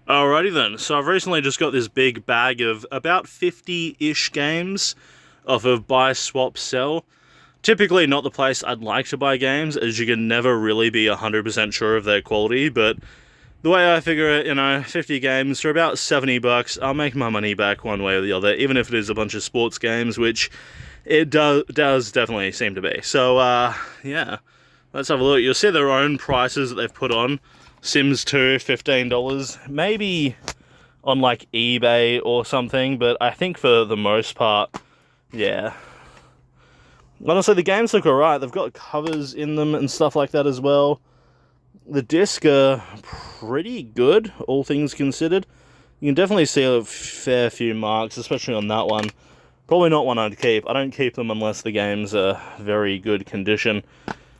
Alrighty then, so I've recently just got this big bag of about 50-ish games off of buy, swap, sell. Typically not the place I'd like to buy games, as you can never really be 100% sure of their quality, but the way I figure it, 50 games for about 70 bucks, I'll make my money back one way or the other, even if it is a bunch of sports games, which it does definitely seem to be. So, yeah, let's have a look. You'll see their own prices that they've put on. Sims 2, $15, maybe on like eBay or something, but I think for the most part, yeah. Honestly, the games look alright. They've got covers in them and stuff like that as well. The disc are pretty good, all things considered. You can definitely see a fair few marks, especially on that one. Probably not one I'd keep. I don't keep them unless the game's a very good condition.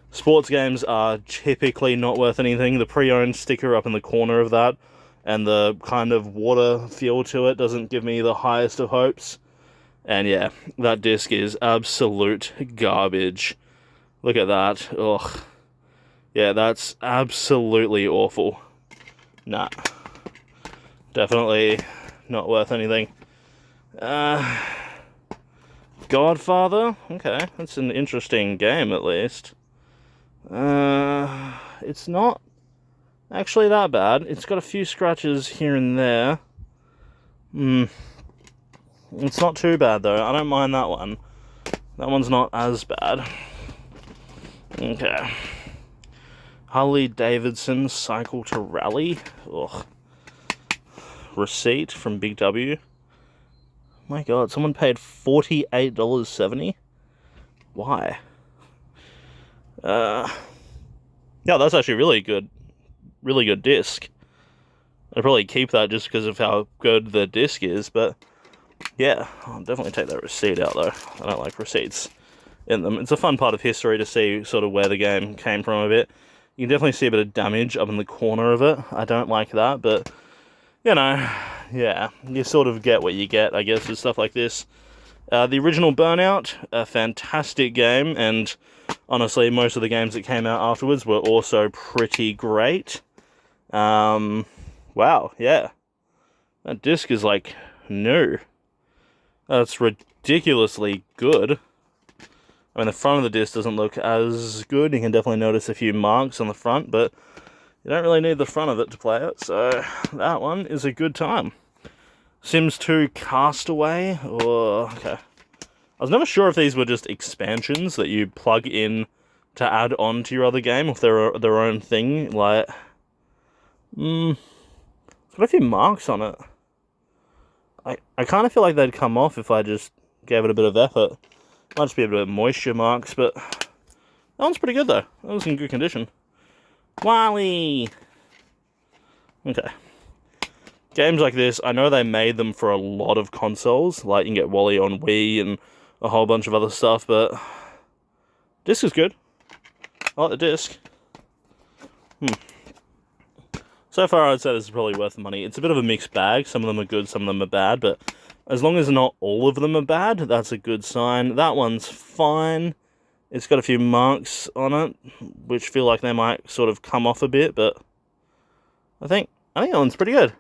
Sports games are typically not worth anything. The pre-owned sticker up in the corner of that and the kind of water feel to it doesn't give me the highest of hopes. And yeah, that disc is absolute garbage. Look at that. Ugh. Yeah, that's absolutely awful. Nah. Definitely not worth anything. Godfather? Okay, that's an interesting game at least. It's not actually that bad. It's got a few scratches here and there. It's not too bad though. I don't mind that one. That one's not as bad. Okay. Harley Davidson Cycle to Rally. Ugh. Receipt from Big W. My god, someone paid $48.70? Why? Yeah, that's actually really good disc. I'd probably keep that just because of how good the disc is, but yeah, I'll definitely take that receipt out though. I don't like receipts in them. It's a fun part of history to see sort of where the game came from a bit. You can definitely see a bit of damage up in the corner of it. I don't like that, but yeah, you sort of get what you get, I guess, with stuff like this. The original Burnout, a fantastic game, and honestly, most of the games that came out afterwards were also pretty great. Wow, yeah. That disc is like new. That's ridiculously good. I mean, the front of the disc doesn't look as good. You can definitely notice a few marks on the front, but you don't really need the front of it to play it, so that one is a good time. Sims 2 Castaway, okay. I was never sure if these were just expansions that you plug in to add on to your other game, if they're their own thing, like... it's got a few marks on it. I kind of feel like they'd come off if I just gave it a bit of effort. Might just be a bit of moisture marks, but... that one's pretty good, though. That was in good condition. Wally! Okay. Games like this, I know they made them for a lot of consoles. Like, you can get Wally on Wii and a whole bunch of other stuff, but... disc is good. I like the disc. So far, I'd say this is probably worth the money. It's a bit of a mixed bag. Some of them are good, some of them are bad, but as long as not all of them are bad, that's a good sign. That one's fine. It's got a few marks on it, which feel like they might sort of come off a bit, but I think that one's pretty good.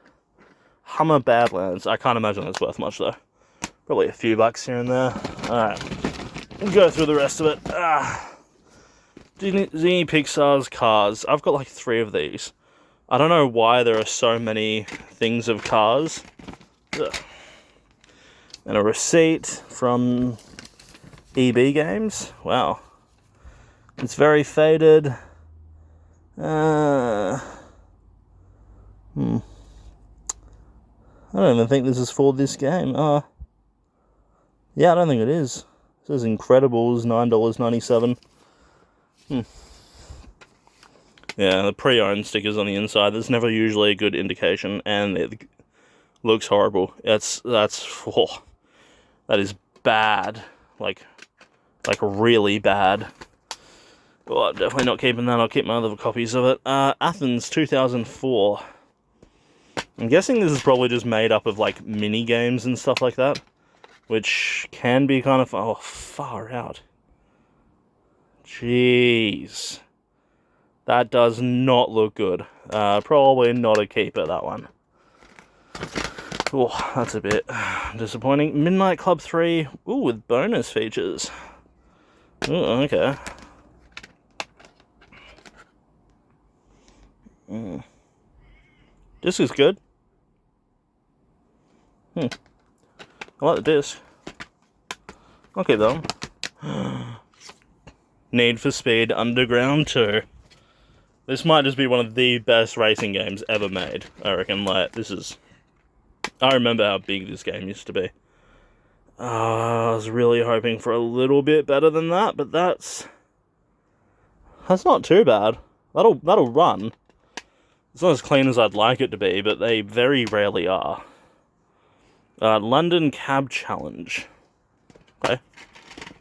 Hummer Badlands. I can't imagine that's worth much, though. Probably a few bucks here and there. Alright. We'll go through the rest of it. Disney Pixar's Cars. I've got like 3 of these. I don't know why there are so many things of Cars. Ugh. And a receipt from EB Games. Wow. It's very faded. I don't even think this is for this game. Yeah, I don't think it is. It says Incredibles, $9.97. Yeah, the pre-owned stickers on the inside, there's never usually a good indication, and it looks horrible. That is bad. Like really bad. Well, I'm definitely not keeping that. I'll keep my other copies of it. Athens 2004. I'm guessing this is probably just made up of, like, mini-games and stuff like that. Which can be kind of... oh, far out. Jeez. That does not look good. Probably not a keeper, that one. Oh, that's a bit disappointing. Midnight Club 3, ooh, with bonus features. Oh, okay. Disc is good. I like the disc. Okay, though. Need for Speed Underground 2. This might just be one of the best racing games ever made, I reckon. Like, this is... I remember how big this game used to be. I was really hoping for a little bit better than that, but that's not too bad. That'll run. It's not as clean as I'd like it to be, but they very rarely are. London Cab Challenge. Okay.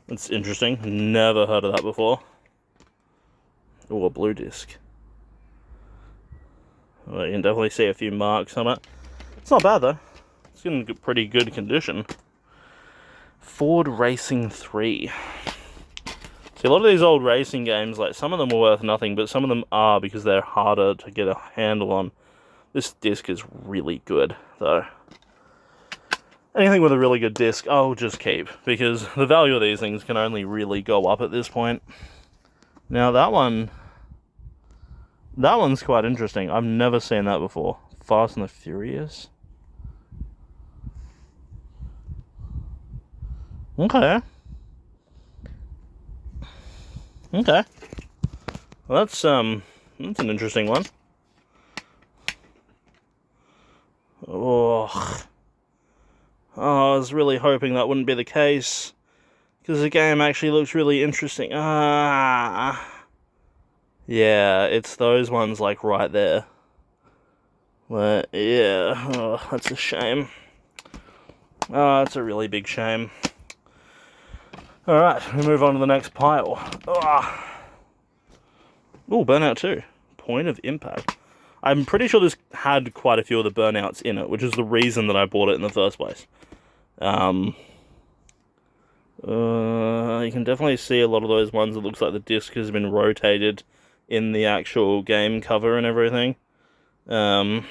That's interesting. Never heard of that before. Oh, a blue disc. Well, you can definitely see a few marks on it. It's not bad, though. It's in pretty good condition. Ford Racing 3. See, a lot of these old racing games, like, some of them are worth nothing, but some of them are because they're harder to get a handle on. This disc is really good, though. Anything with a really good disc, I'll just keep, because the value of these things can only really go up at this point. Now, that one's quite interesting. I've never seen that before. Fast and the Furious. Okay. Okay. Well, that's an interesting one. Oh, I was really hoping that wouldn't be the case, because the game actually looks really interesting. Yeah, it's those ones, like, right there. But, yeah, oh, that's a shame. Oh, it's a really big shame. Alright, we move on to the next pile. Oh, Burnout 2. Point of Impact. I'm pretty sure this had quite a few of the Burnouts in it, which is the reason that I bought it in the first place. You can definitely see a lot of those ones. It looks like the disc has been rotated in the actual game cover and everything. Yeah.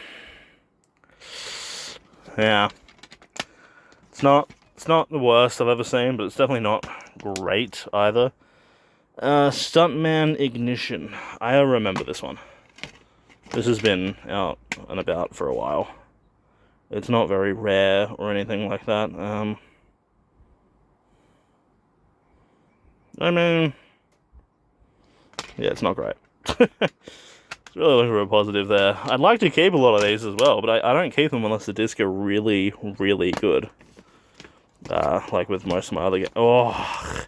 It's not the worst I've ever seen, but it's definitely not great either. Stuntman Ignition. I remember this one. This has been out and about for a while. It's not very rare or anything like that. I mean, yeah, it's not great. It's really looking for a positive there. I'd like to keep a lot of these as well, but I don't keep them unless the discs are really, really good. Like with most of my other games. Oh,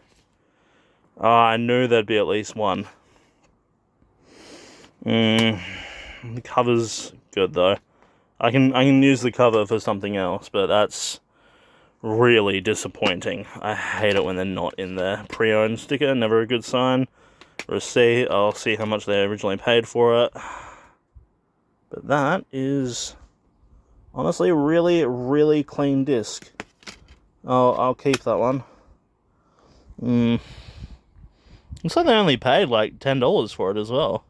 I knew there'd be at least one. The cover's good though. I can use the cover for something else, but that's really disappointing. I hate it when they're not in there. Pre-owned sticker, never a good sign. Receipt, I'll see how much they originally paid for it. But that is honestly a really, really clean disc. I'll keep that one. Looks like they only paid like $10 for it as well.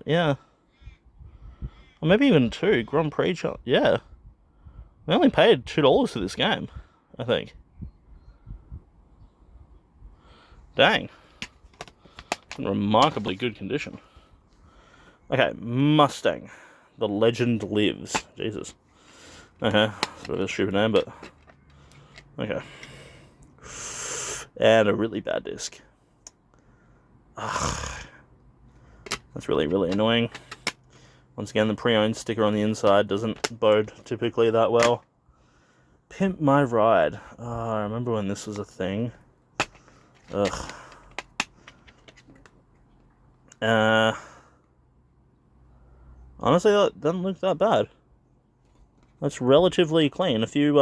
Yeah. Or maybe even $2. Grand Prix chart. Yeah. They only paid $2 for this game, I think. Dang. In remarkably good condition. Okay, Mustang. The Legend Lives. Jesus. Okay, it's a bit of a stupid name, but... okay. And a really bad disc. Ugh. That's really, really annoying. Once again, the pre-owned sticker on the inside doesn't bode typically that well. Pimp My Ride. I remember when this was a thing. Ugh. Honestly, that doesn't look that bad. That's relatively clean. A few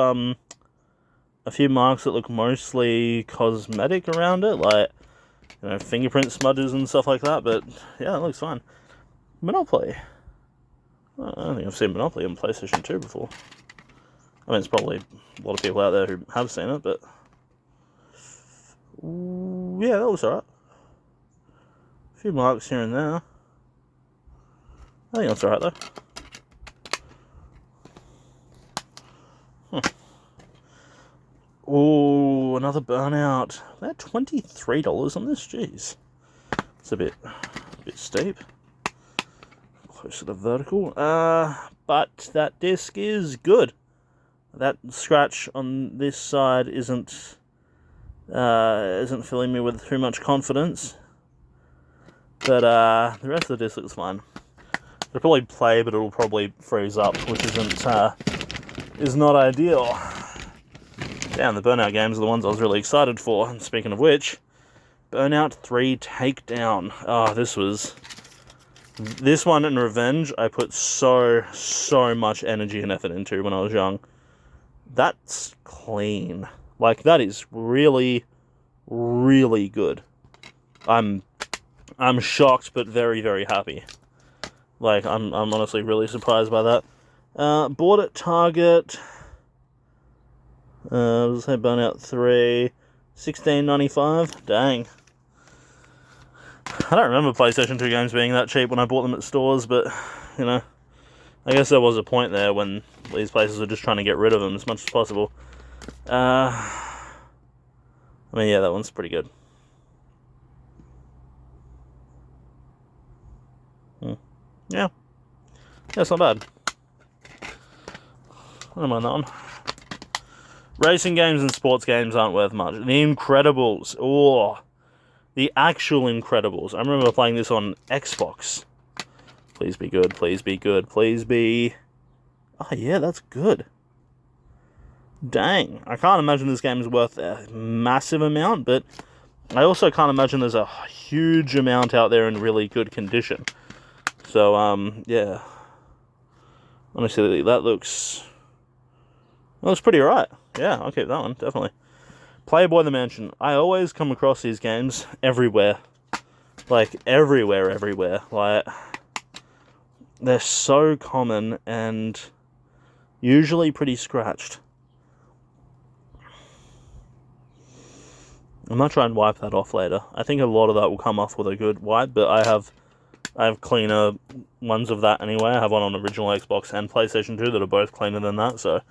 marks that look mostly cosmetic around it, like, you know, fingerprint smudges and stuff like that, but yeah, it looks fine. Monopoly. I don't think I've seen Monopoly on PlayStation 2 before. I mean, it's probably a lot of people out there who have seen it, but... yeah, that looks alright. A few marks here and there. I think that's alright, though. Oh, another Burnout. They're $23 on this. Jeez, it's a bit steep. Close to the vertical. But that disc is good. That scratch on this side isn't filling me with too much confidence. But the rest of the disc looks fine. It'll probably play, but it'll probably freeze up, which is not ideal. Damn, the Burnout games are the ones I was really excited for. And speaking of which, Burnout 3 Takedown. Oh, this one in Revenge, I put so much energy and effort into when I was young. That's clean. Like, that is really, really good. I'm shocked, but very, very happy. Like, I'm honestly really surprised by that. Bought at Target. Let's say Burnout 3, $16.95. Dang. I don't remember PlayStation 2 games being that cheap when I bought them at stores, but, you know, I guess there was a point there when these places were just trying to get rid of them as much as possible. I mean, yeah, that one's pretty good. Yeah, it's not bad. I don't mind that one. Racing games and sports games aren't worth much. The Incredibles. Oh, the actual Incredibles. I remember playing this on Xbox. Please be good, please be good, please be... Oh yeah, that's good. Dang. I can't imagine this game is worth a massive amount, but I also can't imagine there's a huge amount out there in really good condition. So, yeah. Honestly, that looks pretty alright. Yeah, I'll keep that one, definitely. Playboy the Mansion. I always come across these games everywhere. Like, everywhere. Like, they're so common and usually pretty scratched. I might try and wipe that off later. I think a lot of that will come off with a good wipe, but I have cleaner ones of that anyway. I have one on original Xbox and PlayStation 2 that are both cleaner than that, so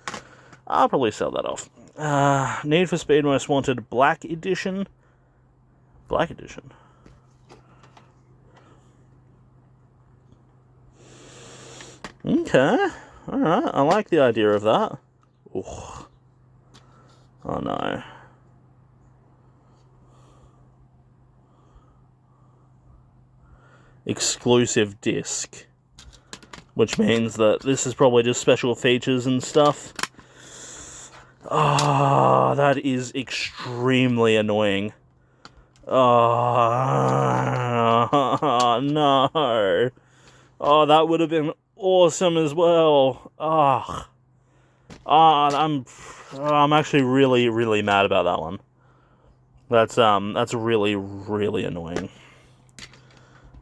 I'll probably sell that off. Need for Speed Most Wanted Black Edition. Black Edition. Okay. Alright, I like the idea of that. Ooh. Oh no. Exclusive disc. Which means that this is probably just special features and stuff. Oh, that is extremely annoying. Oh, no. Oh, that would have been awesome as well. Oh. I'm actually really, really mad about that one. That's really, really annoying.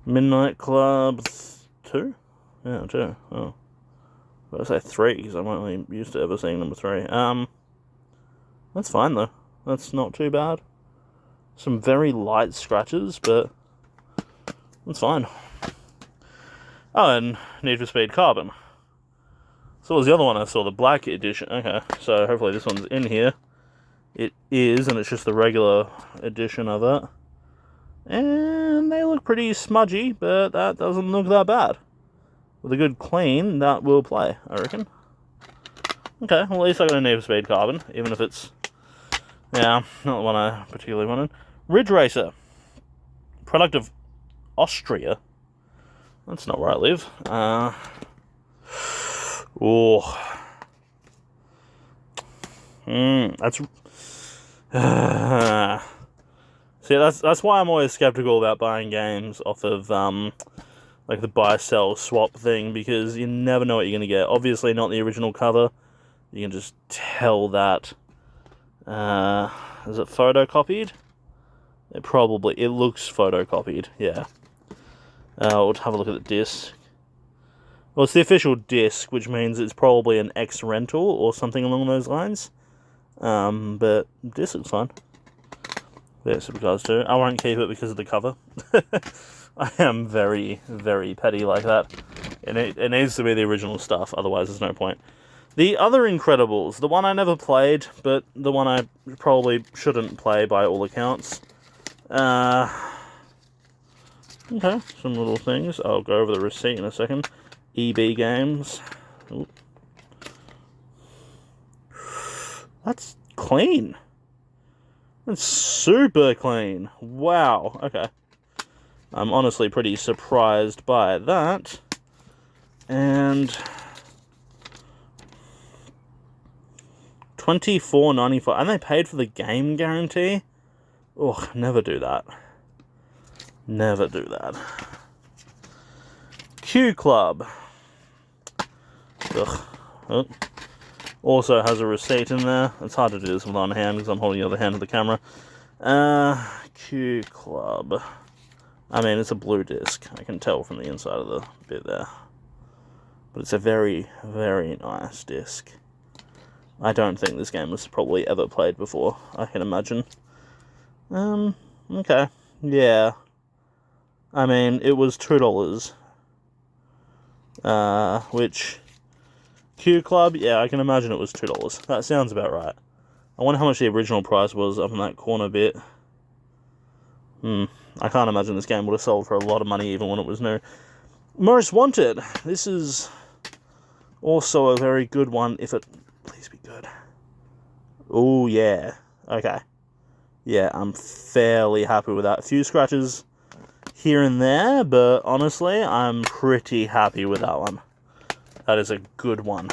Midnight Club 2? Yeah, 2. Oh. I say 3, because I'm only used to ever seeing number 3. That's fine, though. That's not too bad. Some very light scratches, but that's fine. Oh, and Need for Speed Carbon. So what was the other one I saw? The Black Edition. Okay, so hopefully this one's in here. It is, and it's just the regular edition of it. And they look pretty smudgy, but that doesn't look that bad. With a good clean, that will play, I reckon. Okay, well at least I got a Need for Speed Carbon, even if it's, yeah, not the one I particularly wanted. Ridge Racer. Product of Austria. That's not where I live. That's... See, that's why I'm always skeptical about buying games off of, like the buy, sell, swap thing, because you never know what you're going to get. Obviously not the original cover. You can just tell that, is it photocopied? It looks photocopied, yeah. We'll have a look at the disc. Well, it's the official disc, which means it's probably an X-rental or something along those lines. But disc looks fine. Yeah, Supercars 2. I won't keep it because of the cover. I am very, very petty like that. It needs to be the original stuff, otherwise there's no point. The other Incredibles, the one I never played, but the one I probably shouldn't play by all accounts. Okay, some little things. I'll go over the receipt in a second. EB Games. Ooh. That's clean. That's super clean. Wow, okay. I'm honestly pretty surprised by that. And $24.95, and they paid for the game guarantee? Ugh, never do that. Never do that. Q Club. Ugh. Oh. Also has a receipt in there. It's hard to do this with one hand because I'm holding the other hand of the camera. Q Club. I mean, it's a blue disc. I can tell from the inside of the bit there. But it's a very, very nice disc. I don't think this game was probably ever played before, I can imagine. Okay. Yeah. I mean, it was $2. Which... Q Club, yeah, I can imagine it was $2. That sounds about right. I wonder how much the original price was up in that corner bit. I can't imagine this game would have sold for a lot of money even when it was new. Most Wanted. This is also a very good one if it... Please be good. Oh, yeah. Okay. Yeah, I'm fairly happy with that. A few scratches here and there, but honestly, I'm pretty happy with that one. That is a good one.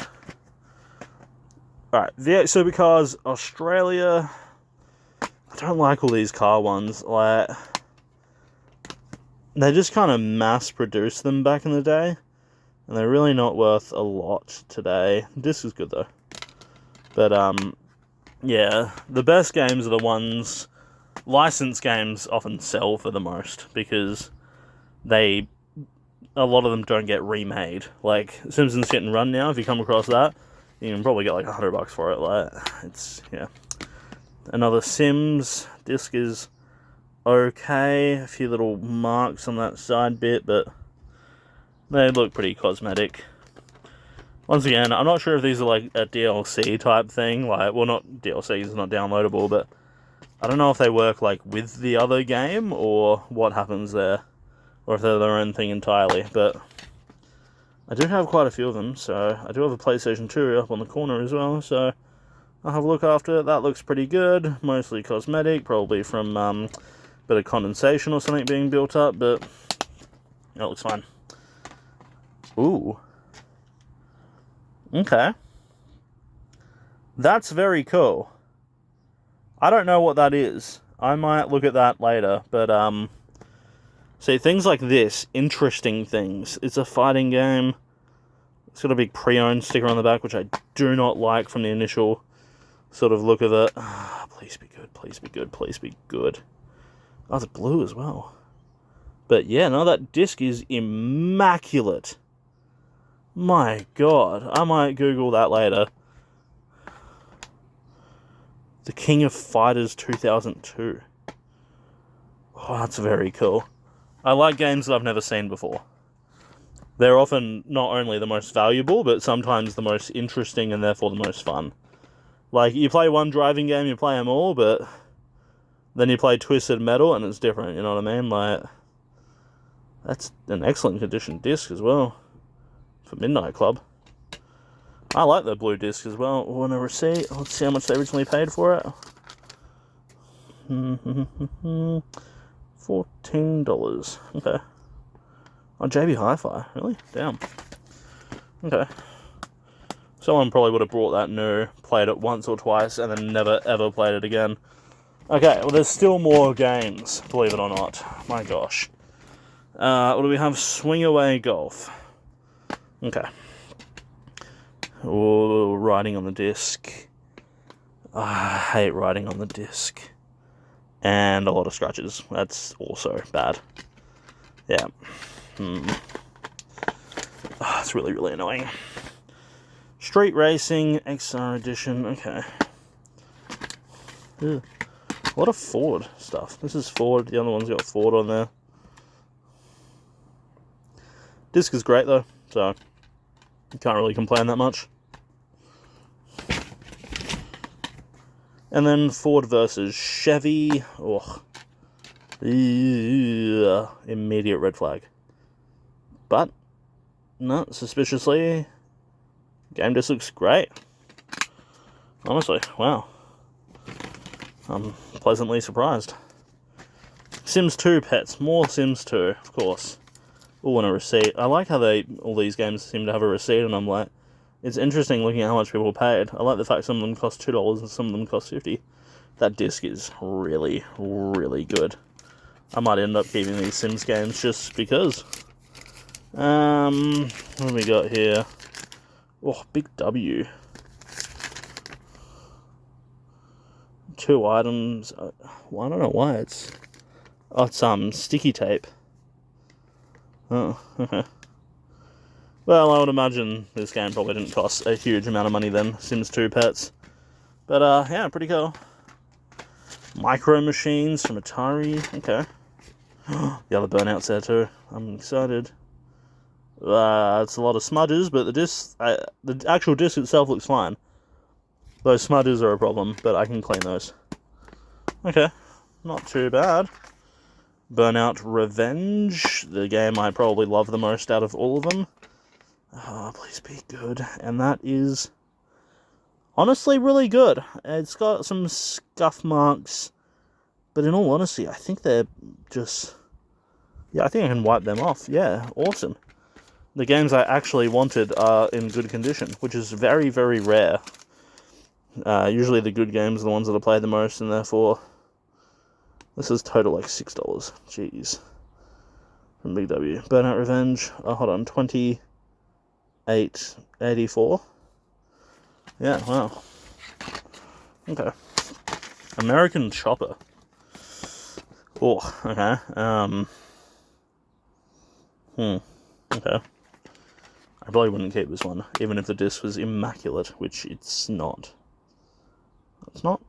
Alright, V8 Supercars Australia. I don't like all these car ones. Like, they just kind of mass-produced them back in the day. And they're really not worth a lot today. This is good, though. But, yeah. The best games are the ones... Licensed games often sell for the most. Because they... A lot of them don't get remade. Like, Simpsons Hit and Run now, if you come across that, you can probably get like $100 for it. Like, it's, yeah. Another Sims disc is okay. A few little marks on that side bit, but they look pretty cosmetic. Once again, I'm not sure if these are like a DLC type thing. Like, well, not DLC, it's not downloadable, but I don't know if they work like with the other game or what happens there. Or if they're their own thing entirely, but I do have quite a few of them, so I do have a PlayStation 2 up on the corner as well, so I'll have a look after it. That looks pretty good, mostly cosmetic, probably from a bit of condensation or something being built up, but that looks fine. Ooh. Okay. That's very cool. I don't know what that is. I might look at that later, but see, things like this, interesting things. It's a fighting game. It's got a big pre-owned sticker on the back, which I do not like from the initial sort of look of it. Please be good, please be good, please be good. Oh, it's blue as well. But yeah, no, that disc is immaculate. My God, I might Google that later. The King of Fighters 2002. Oh, that's very cool. I like games that I've never seen before. They're often not only the most valuable, but sometimes the most interesting and therefore the most fun. Like, you play one driving game, you play them all, but then you play Twisted Metal and it's different, you know what I mean? Like, that's an excellent condition disc as well. For Midnight Club. I like the blue disc as well. Want a receipt? Let's see how much they originally paid for it. $14. Okay. On JB Hi-Fi. Really? Damn. Okay. Someone probably would have brought that new, played it once or twice, and then never ever played it again. Okay, well there's still more games, believe it or not. My gosh. What do we have? Swing Away Golf. Okay. Oh, writing on the disc. I hate writing on the disc. And a lot of scratches. That's also bad. Yeah. Oh, it's really, really annoying. Street Racing XR Edition. Okay. Ugh. A lot of Ford stuff. This is Ford. The other one's got Ford on there. Disc is great though, so you can't really complain that much. And then Ford versus Chevy. Ugh. Immediate red flag. But, no, suspiciously, game just looks great. Honestly, wow. I'm pleasantly surprised. Sims 2 pets. More Sims 2, of course. Oh, and a receipt. I like how all these games seem to have a receipt, and I'm like, it's interesting looking at how much people paid. I like the fact some of them cost $2 and some of them cost $50. That disc is really, really good. I might end up keeping these Sims games just because. What have we got here? Oh, big W. 2 items. Well, I don't know why it's... Oh, it's sticky tape. Oh, okay. Well, I would imagine this game probably didn't cost a huge amount of money then, Sims 2 pets. But, yeah, pretty cool. Micro Machines from Atari. Okay. The other Burnout's there too. I'm excited. It's a lot of smudges, but the actual disc itself looks fine. Those smudges are a problem, but I can clean those. Okay, not too bad. Burnout Revenge, the game I probably love the most out of all of them. Oh, please be good. And that is honestly really good. It's got some scuff marks, but in all honesty, I think they're just... Yeah, I think I can wipe them off. Yeah, awesome. The games I actually wanted are in good condition, which is very, very rare. Usually the good games are the ones that I play the most, and therefore... This is total like $6. Jeez. From Big W. Burnout Revenge. Oh, hold on. 28.84. Yeah, wow. Okay. American Chopper. Oh, okay. Okay. I probably wouldn't keep this one, even if the disc was immaculate, which it's not. It's not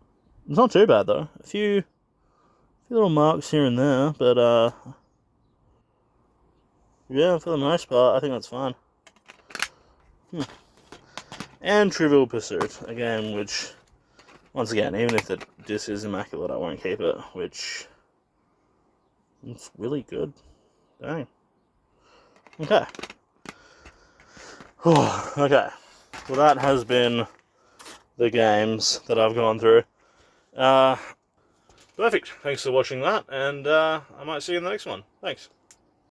too bad though. A few little marks here and there, but yeah, for the most part, I think that's fine. And Trivial Pursuit, again, which, once again, even if the disc is immaculate, I won't keep it, which, it's really good. Dang. Okay. Okay. Well, that has been the games that I've gone through. Perfect. Thanks for watching that, and I might see you in the next one. Thanks.